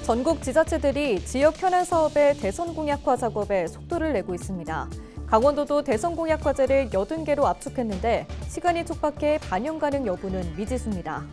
전국 지자체들이 지역 현안 사업의 대선 공약화 작업에 속도를 내고 있습니다. 강원도도 대선 공약 과제를 80개로 압축했는데 시간이 촉박해 반영 가능 여부는 미지수입니다.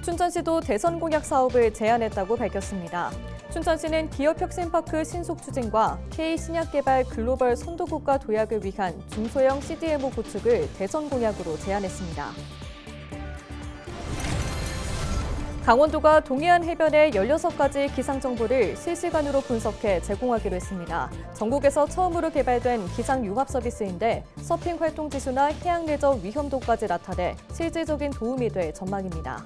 춘천시도 대선 공약 사업을 제안했다고 밝혔습니다. 춘천시는 기업혁신파크 신속 추진과 K신약개발 글로벌 선도국가 도약을 위한 중소형 CDMO 구축을 대선 공약으로 제안했습니다. 강원도가 동해안 해변의 16가지 기상정보를 실시간으로 분석해 제공하기로 했습니다. 전국에서 처음으로 개발된 기상융합 서비스인데 서핑 활동 지수나 해양 레저 위험도까지 나타내 실질적인 도움이 될 전망입니다.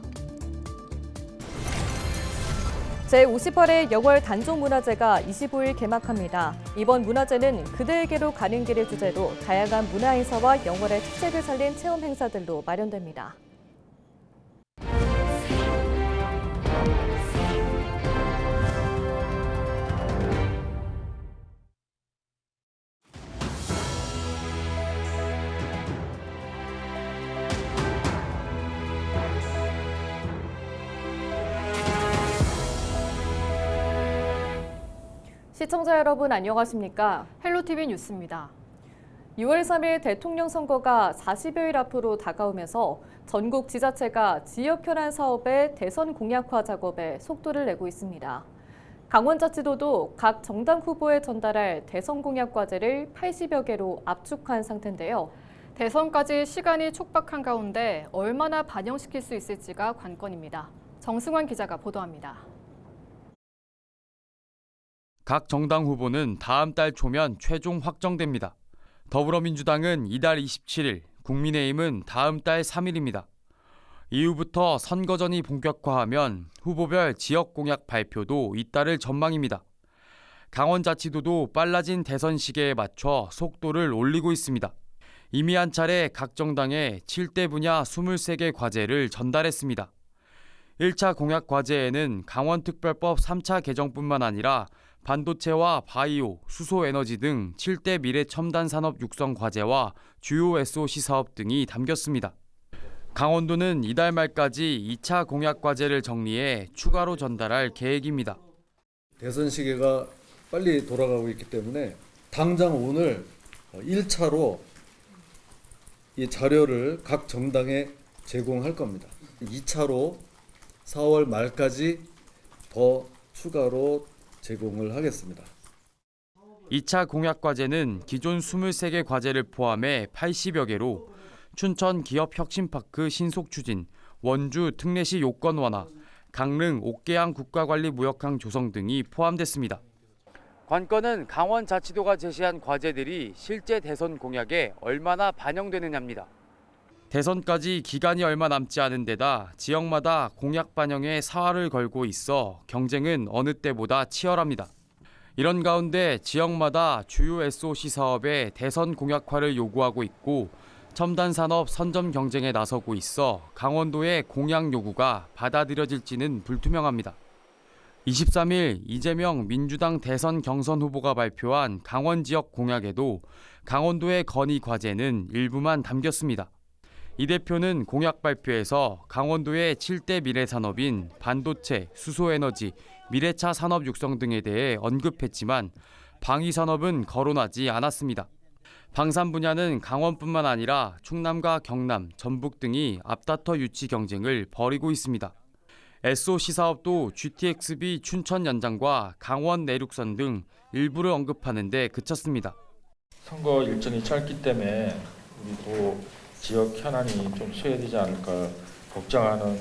제58회 영월 단종문화제가 25일 개막합니다. 이번 문화제는 그대에게로 가는 길을 주제로 다양한 문화행사와 영월의 특색을 살린 체험 행사들로 마련됩니다. 시청자 여러분 안녕하십니까? 헬로티비 뉴스입니다. 6월 3일 대통령 선거가 40여일 앞으로 다가오면서 전국 지자체가 지역 현안 사업의 대선 공약화 작업에 속도를 내고 있습니다. 강원자치도도 각 정당 후보에 전달할 대선 공약 과제를 80여 개로 압축한 상태인데요. 대선까지 시간이 촉박한 가운데 얼마나 반영시킬 수 있을지가 관건입니다. 정승환 기자가 보도합니다. 각 정당 후보는 다음 달 초면 최종 확정됩니다. 더불어민주당은 이달 27일, 국민의힘은 다음 달 3일입니다. 이후부터 선거전이 본격화하면 후보별 지역 공약 발표도 잇따를 전망입니다. 강원자치도도 빨라진 대선 시계에 맞춰 속도를 올리고 있습니다. 이미 한 차례 각 정당에 7대 분야 23개 과제를 전달했습니다. 1차 공약 과제에는 강원특별법 3차 개정뿐만 아니라 반도체와 바이오, 수소에너지 등 7대 미래 첨단 산업 육성 과제와 주요 SOC 사업 등이 담겼습니다. 강원도는 이달 말까지 2차 공약 과제를 정리해 추가로 전달할 계획입니다. 대선 시기가 빨리 돌아가고 있기 때문에 당장 오늘 1차로 이 자료를 각 정당에 제공할 겁니다. 2차로 4월 말까지 더 추가로 제공을 하겠습니다. 2차 공약 과제는 기존 23개 과제를 포함해 80여 개로 춘천 기업혁신파크 신속 추진, 원주 특례시 요건 완화, 강릉 옥계양 국가관리무역항 조성 등이 포함됐습니다. 관건은 강원자치도가 제시한 과제들이 실제 대선 공약에 얼마나 반영되느냐입니다. 대선까지 기간이 얼마 남지 않은 데다 지역마다 공약 반영에 사활을 걸고 있어 경쟁은 어느 때보다 치열합니다. 이런 가운데 지역마다 주요 SOC 사업의 대선 공약화를 요구하고 있고 첨단 산업 선점 경쟁에 나서고 있어 강원도의 공약 요구가 받아들여질지는 불투명합니다. 23일 이재명 민주당 대선 경선 후보가 발표한 강원 지역 공약에도 강원도의 건의 과제는 일부만 담겼습니다. 이 대표는 공약 발표에서 강원도의 7대 미래 산업인 반도체, 수소에너지, 미래차 산업 육성 등에 대해 언급했지만 방위 산업은 거론하지 않았습니다. 방산 분야는 강원뿐만 아니라 충남과 경남, 전북 등이 앞다퉈 유치 경쟁을 벌이고 있습니다. SOC 사업도 GTXB 춘천 연장과 강원 내륙선 등 일부를 언급하는 데 그쳤습니다. 선거 일정이 짧기 때문에 우리도 지역 현안이 좀 소외되지 않을까 걱정하는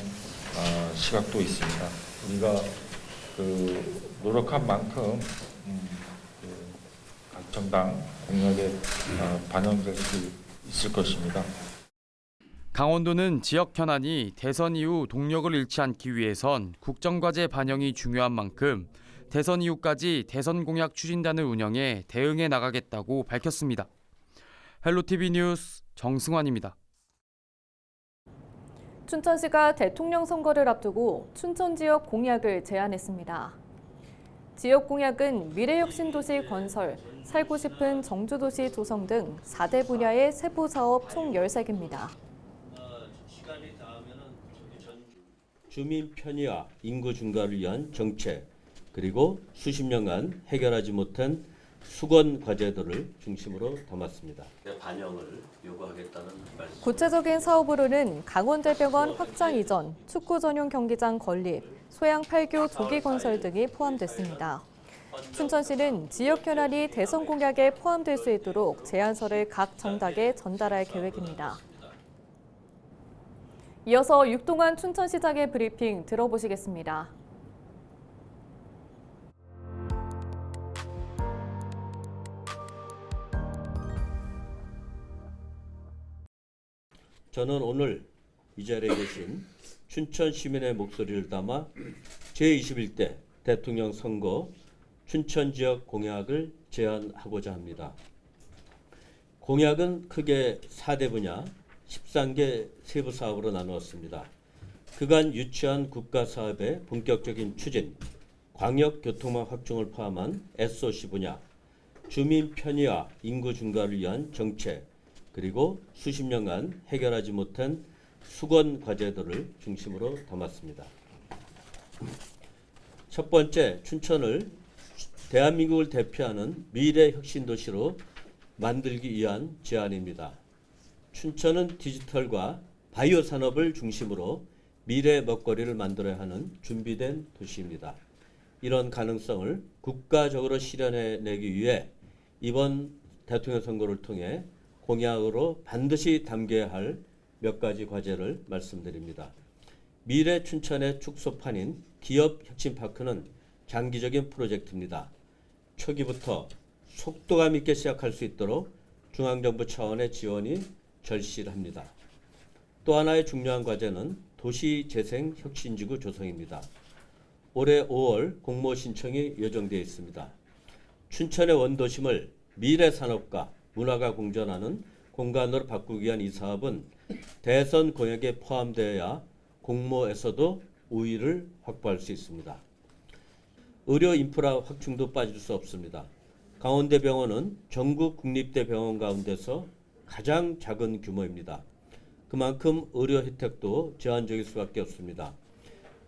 시각도 있습니다. 우리가 노력한 만큼 각 정당 공약에 반영될 수 있을 것입니다. 강원도는 지역 현안이 대선 이후 동력을 잃지 않기 위해선 국정과제 반영이 중요한 만큼 대선 이후까지 대선 공약 추진단을 운영해 대응해 나가겠다고 밝혔습니다. 헬로티비 뉴스 정승환입니다. 춘천시가 대통령 선거를 앞두고 춘천 지역 공약을 제안했습니다. 지역 공약은 미래혁신도시 건설, 살고 싶은 정주도시 조성 등 4대 분야의 세부 사업 총 13개입니다. 주민 편의와 인구 증가를 위한 정책, 그리고 수십 년간 해결하지 못한 수건 과제들을 중심으로 담았습니다. 반영을 요구하겠다는 말씀. 구체적인 사업으로는 강원대병원 확장 이전, 축구 전용 경기장 건립, 소양 8교 조기 건설 등이 포함됐습니다. 춘천시는 지역 현안이 대선 공약에 포함될 수 있도록 제안서를 각 정당에 전달할 계획입니다. 이어서 육동환 춘천시장의 브리핑 들어보시겠습니다. 저는 오늘 이 자리에 계신 춘천 시민의 목소리를 담아 제21대 대통령 선거 춘천 지역 공약을 제안하고자 합니다. 공약은 크게 4대 분야 13개 세부 사업으로 나누었습니다. 그간 유치한 국가 사업의 본격적인 추진, 광역교통망 확충을 포함한 SOC 분야, 주민 편의와 인구 증가를 위한 정책, 그리고 수십 년간 해결하지 못한 수건 과제들을 중심으로 담았습니다. 첫 번째, 춘천을 대한민국을 대표하는 미래 혁신 도시로 만들기 위한 제안입니다. 춘천은 디지털과 바이오 산업을 중심으로 미래 먹거리를 만들어야 하는 준비된 도시입니다. 이런 가능성을 국가적으로 실현해내기 위해 이번 대통령 선거를 통해 공약으로 반드시 담겨야 할 몇 가지 과제를 말씀드립니다. 미래 춘천의 축소판인 기업 혁신파크는 장기적인 프로젝트입니다. 초기부터 속도감 있게 시작할 수 있도록 중앙정부 차원의 지원이 절실합니다. 또 하나의 중요한 과제는 도시재생혁신지구 조성입니다. 올해 5월 공모 신청이 예정되어 있습니다. 춘천의 원도심을 미래산업과 문화가 공존하는 공간으로 바꾸기 위한 이 사업은 대선 공약에 포함되어야 공모에서도 우위를 확보할 수 있습니다. 의료 인프라 확충도 빠질 수 없습니다. 강원대병원은 전국 국립대 병원 가운데서 가장 작은 규모입니다. 그만큼 의료 혜택도 제한적일 수밖에 없습니다.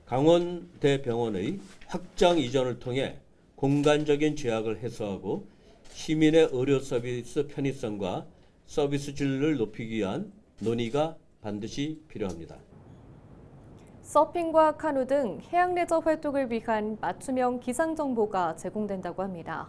강원대병원의 확장 이전을 통해 공간적인 제약을 해소하고 시민의 의료 서비스 편의성과 서비스 질을 높이기 위한 논의가 반드시 필요합니다. 서핑과 카누 등 해양 레저 활동을 위한 맞춤형 기상 정보가 제공된다고 합니다.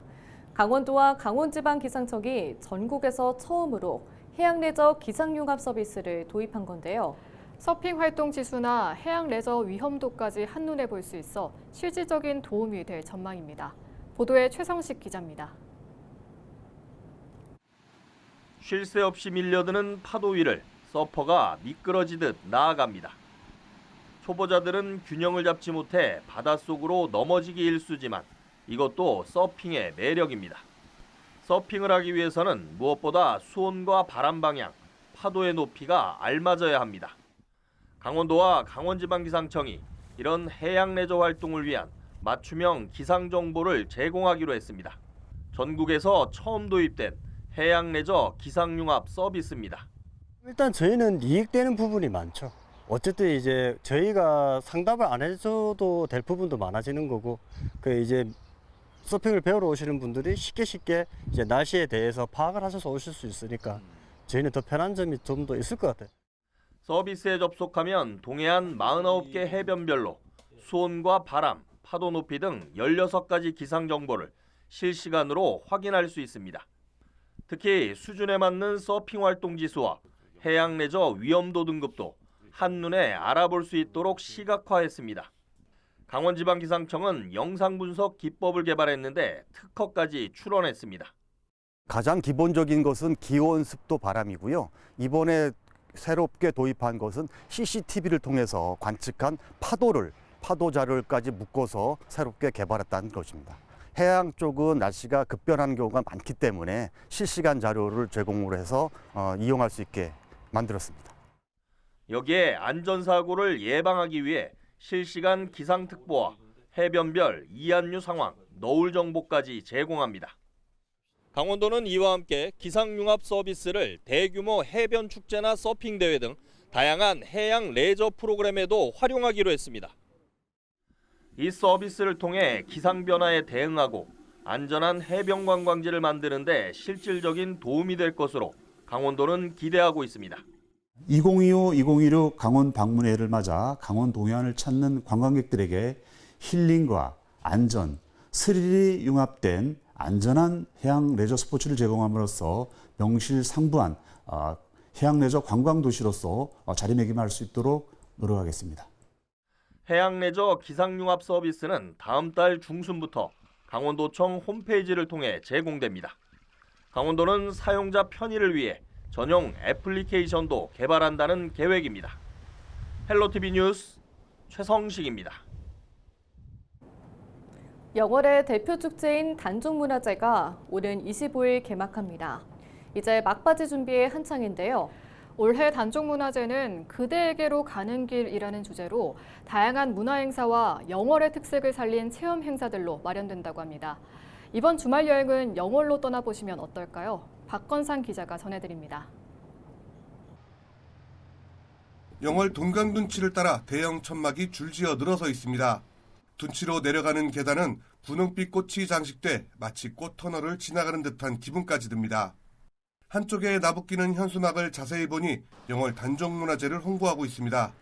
강원도와 강원지방기상청이 전국에서 처음으로 해양 레저 기상융합 서비스를 도입한 건데요. 서핑 활동 지수나 해양 레저 위험도까지 한눈에 볼 수 있어 실질적인 도움이 될 전망입니다. 보도에 최성식 기자입니다. 쉴 새 없이 밀려드는 파도 위를 서퍼가 미끄러지듯 나아갑니다. 초보자들은 균형을 잡지 못해 바닷속으로 넘어지기 일쑤지만 이것도 서핑의 매력입니다. 서핑을 하기 위해서는 무엇보다 수온과 바람 방향, 파도의 높이가 알맞아야 합니다. 강원도와 강원지방기상청이 이런 해양 레저 활동을 위한 맞춤형 기상 정보를 제공하기로 했습니다. 전국에서 처음 도입된 해양 레저 기상융합 서비스입니다. 일단 저희는 이익되는 부분이 많죠. 어쨌든 이제 저희가 상담을 안 해줘도 될 부분도 많아지는 거고, 그 이제 서핑을 배우러 오시는 분들이 쉽게 이제 날씨에 대해서 파악을 하셔서 오실 수 있으니까 저희는 더 편한 점이 좀 더 있을 것 같아요. 서비스에 접속하면 동해안 49개 해변별로 수온과 바람, 파도 높이 등 16가지 기상 정보를 실시간으로 확인할 수 있습니다. 특히 수준에 맞는 서핑 활동 지수와 해양 레저 위험도 등급도 한눈에 알아볼 수 있도록 시각화했습니다. 강원지방기상청은 영상 분석 기법을 개발했는데 특허까지 출원했습니다. 가장 기본적인 것은 기온, 습도, 바람이고요. 이번에 새롭게 도입한 것은 CCTV를 통해서 관측한 파도 자료까지 묶어서 새롭게 개발했다는 것입니다. 해양 쪽은 날씨가 급변하는 경우가 많기 때문에 실시간 자료를 제공을 해서 이용할 수 있게 만들었습니다. 여기에 안전사고를 예방하기 위해 실시간 기상특보와 해변별 이안류 상황, 너울 정보까지 제공합니다. 강원도는 이와 함께 기상융합 서비스를 대규모 해변 축제나 서핑 대회 등 다양한 해양 레저 프로그램에도 활용하기로 했습니다. 이 서비스를 통해 기상 변화에 대응하고 안전한 해변 관광지를 만드는 데 실질적인 도움이 될 것으로 강원도는 기대하고 있습니다. 2025-2026 강원 방문해를 맞아 강원 동해안을 찾는 관광객들에게 힐링과 안전, 스릴이 융합된 안전한 해양 레저 스포츠를 제공함으로써 명실상부한 해양 레저 관광 도시로서 자리매김할 수 있도록 노력하겠습니다. 해양 레저 기상융합 서비스는 다음 달 중순부터 강원도청 홈페이지를 통해 제공됩니다. 강원도는 사용자 편의를 위해 전용 애플리케이션도 개발한다는 계획입니다. 헬로티비 뉴스 최성식입니다. 영월의 대표 축제인 단종문화제가 오는 25일 개막합니다. 이제 막바지 준비에 한창인데요. 올해 단종문화제는 그대에게로 가는 길이라는 주제로 다양한 문화행사와 영월의 특색을 살린 체험 행사들로 마련된다고 합니다. 이번 주말 여행은 영월로 떠나보시면 어떨까요? 박건상 기자가 전해드립니다. 영월 동강둔치를 따라 대형 천막이 줄지어 늘어서 있습니다. 둔치로 내려가는 계단은 분홍빛 꽃이 장식돼 마치 꽃터널을 지나가는 듯한 기분까지 듭니다. 한쪽에 나부끼는 현수막을 자세히 보니 영월 단종문화제를 홍보하고 있습니다.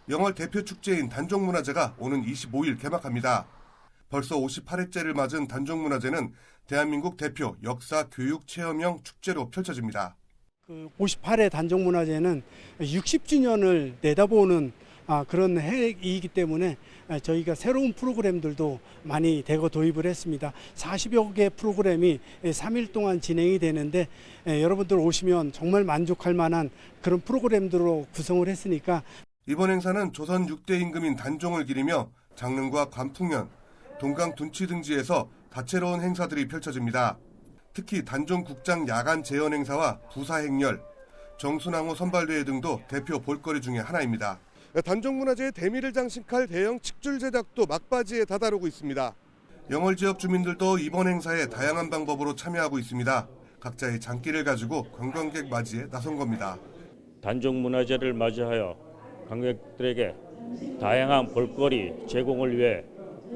영월 대표 축제인 단종문화제가 오는 25일 개막합니다. 벌써 58회째를 맞은 단종문화제는 대한민국 대표 역사 교육 체험형 축제로 펼쳐집니다. 58회 단종문화제는 60주년을 내다보는 그런 해이기 때문에 저희가 새로운 프로그램들도 많이 대거 도입을 했습니다. 40여 개 프로그램이 3일 동안 진행이 되는데 여러분들 오시면 정말 만족할 만한 그런 프로그램들로 구성을 했으니까 이번 행사는 조선 6대 임금인 단종을 기리며 장릉과 관풍년, 동강 둔치 등지에서 다채로운 행사들이 펼쳐집니다. 특히 단종국장 야간 재연 행사와 부사 행렬, 정순항호 선발대회 등도 대표 볼거리 중에 하나입니다. 단종문화제의 대미를 장식할 대형 칡줄 제작도 막바지에 다다르고 있습니다. 영월 지역 주민들도 이번 행사에 다양한 방법으로 참여하고 있습니다. 각자의 장기를 가지고 관광객 맞이에 나선 겁니다. 단종문화제를 맞이하여 관객들에게 다양한 볼거리 제공을 위해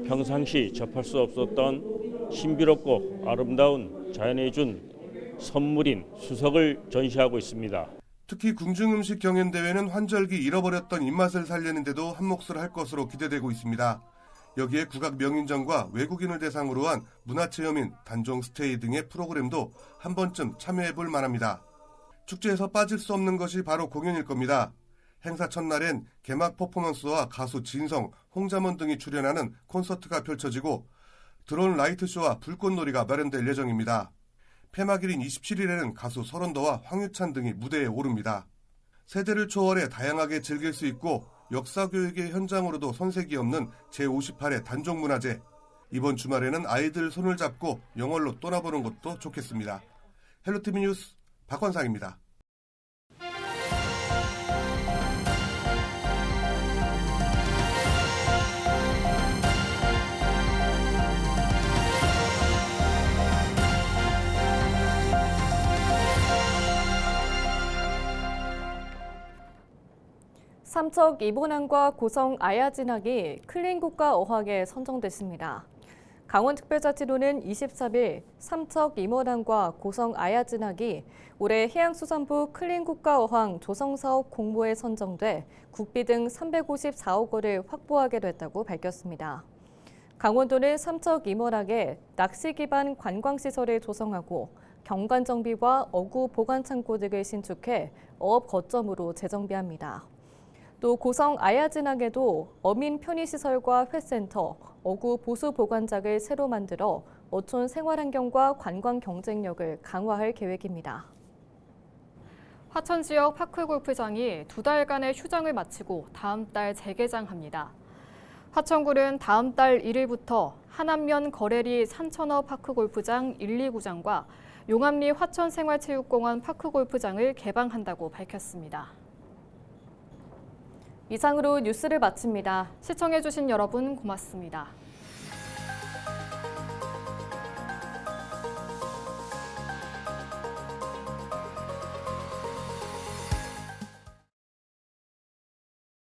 평상시 접할 수 없었던 신비롭고 아름다운 자연이 준 선물인 수석을 전시하고 있습니다. 특히 궁중음식 경연대회는 환절기 잃어버렸던 입맛을 살리는데도 한몫을 할 것으로 기대되고 있습니다. 여기에 국악 명인전과 외국인을 대상으로 한 문화체험인 단종 스테이 등의 프로그램도 한 번쯤 참여해볼 만합니다. 축제에서 빠질 수 없는 것이 바로 공연일 겁니다. 행사 첫날엔 개막 퍼포먼스와 가수 진성, 홍자먼 등이 출연하는 콘서트가 펼쳐지고 드론 라이트쇼와 불꽃놀이가 마련될 예정입니다. 폐막일인 27일에는 가수 설원더와 황유찬 등이 무대에 오릅니다. 세대를 초월해 다양하게 즐길 수 있고 역사교육의 현장으로도 손색이 없는 제58회 단종문화제. 이번 주말에는 아이들 손을 잡고 영월로 떠나보는 것도 좋겠습니다. 헬로티비 뉴스 박건상입니다. 삼척 이본항과 고성 아야진항이 클린국가 어항에 선정됐습니다. 강원특별자치도는 23일 삼척 이본항과 고성 아야진항이 올해 해양수산부 클린국가 어항 조성사업 공모에 선정돼 국비 등 354억 원을 확보하게 됐다고 밝혔습니다. 강원도는 삼척 이본항에 낚시 기반 관광시설을 조성하고 경관 정비와 어구 보관 창고 등을 신축해 어업 거점으로 재정비합니다. 또 고성 아야진항에도 어민 편의시설과 회센터, 어구 보수 보관장을 새로 만들어 어촌 생활환경과 관광 경쟁력을 강화할 계획입니다. 화천 지역 파크골프장이 2달간의 휴장을 마치고 다음 달 재개장합니다. 화천군은 다음 달 1일부터 한안면 거래리 산천어 파크골프장 1, 2구장과 용암리 화천생활체육공원 파크골프장을 개방한다고 밝혔습니다. 이상으로 뉴스를 마칩니다. 시청해주신 여러분 고맙습니다.